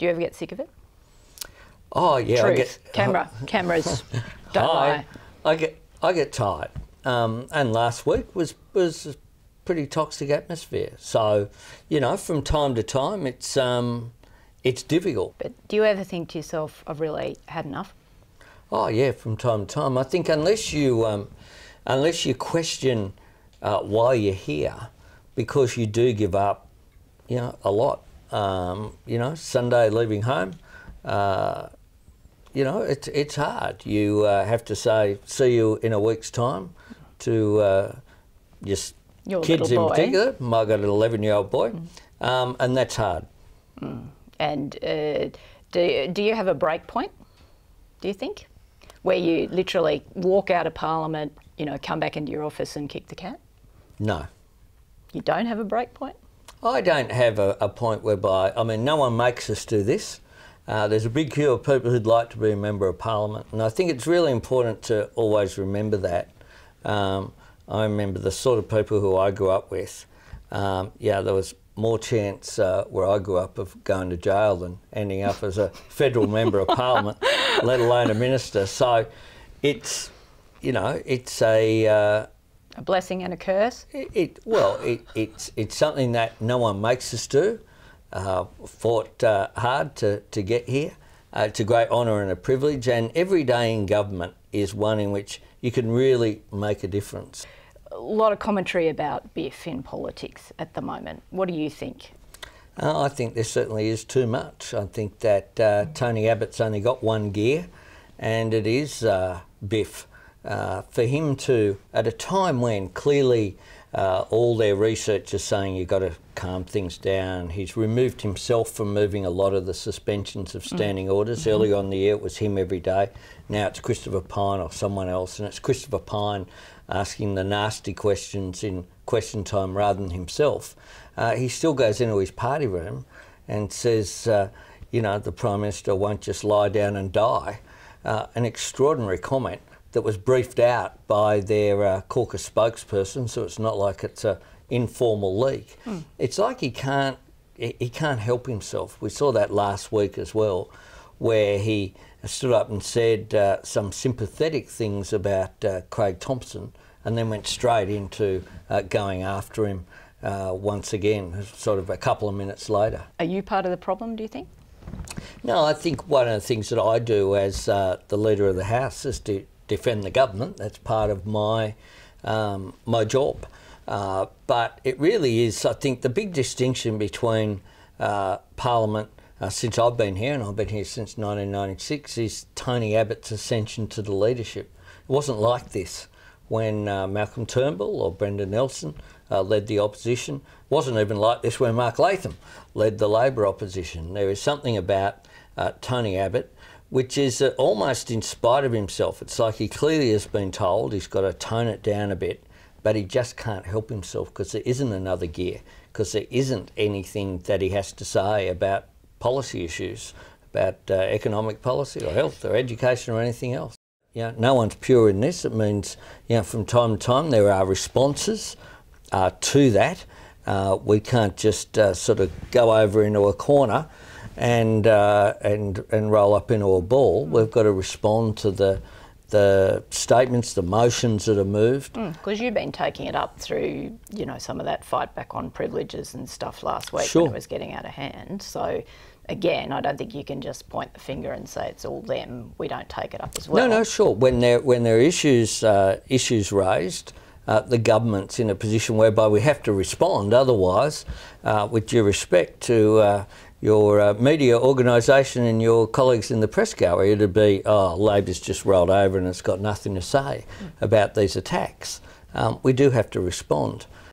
Do you ever get sick of it? Oh yeah, Truth. Cameras. Don't lie. I get tired. And last week was a pretty toxic atmosphere. So, you know, from time to time, it's difficult. But do you ever think to yourself, I've really had enough? Oh yeah, from time to time. I think unless you question why you're here, because you do give up, you know, a lot. You know, Sunday leaving home, you know, it's hard. You have to say, see you in a week's time to just Your kids little in boy. particular. I've got an 11-year-old boy, and that's hard. And do you have a break point, do you think, where you literally walk out of Parliament, you know, come back into your office and kick the cat? No. You don't have a break point? I don't have a point whereby, I mean, no one makes us do this. There's a big queue of people who'd like to be a Member of Parliament, and I think it's really important to always remember that. I remember the sort of people who I grew up with. Yeah, there was more chance where I grew up of going to jail than ending up as a federal Member of Parliament, let alone a minister. So it's, you know, it's a blessing and a curse? It's something that no one makes us do. Fought hard to get here. It's a great honour and a privilege, and every day in government is one in which you can really make a difference. A lot of commentary about biff in politics at the moment. What do you think? I think there certainly is too much. I think that Tony Abbott's only got one gear, and it is biff. For him to, at a time when clearly all their research is saying you've got to calm things down, he's removed himself from moving a lot of the suspensions of standing orders. Early on in the year it was him every day. Now it's Christopher Pyne or someone else, and it's Christopher Pyne asking the nasty questions in question time rather than himself. He still goes into his party room and says, you know, the Prime Minister won't just lie down and die. An extraordinary comment that was briefed out by their caucus spokesperson, so it's not like it's an informal leak. It's like he can't help himself. We saw that last week as well, where he stood up and said some sympathetic things about Craig Thompson, and then went straight into going after him once again, sort of a couple of minutes later. Are you part of the problem, do you think? No, I think one of the things that I do as the Leader of the House is to defend the government. That's part of my my job. But it really is, I think, the big distinction between Parliament since I've been here, and I've been here since 1996, is Tony Abbott's ascension to the leadership. It wasn't like this when Malcolm Turnbull or Brendan Nelson led the opposition. It wasn't even like this when Mark Latham led the Labor opposition. There is something about Tony Abbott which is almost in spite of himself. It's like he clearly has been told he's got to tone it down a bit, but he just can't help himself because there isn't another gear, because there isn't anything that he has to say about policy issues, about economic policy or health or education or anything else. You know, no one's pure in this. It means, you know, from time to time there are responses to that. We can't just sort of go over into a corner and roll up into a ball. We've got to respond to the statements, the motions that are moved. Because you've been taking it up through, you know, some of that fight back on privileges and stuff last week Sure. when it was getting out of hand. So again, I don't think you can just point the finger and say it's all them. We don't take it up as well. No, sure. When there are issues raised, the government's in a position whereby we have to respond. Otherwise, with due respect to your media organisation and your colleagues in the press gallery, it'd be, oh, Labor's just rolled over and it's got nothing to say about these attacks. We do have to respond.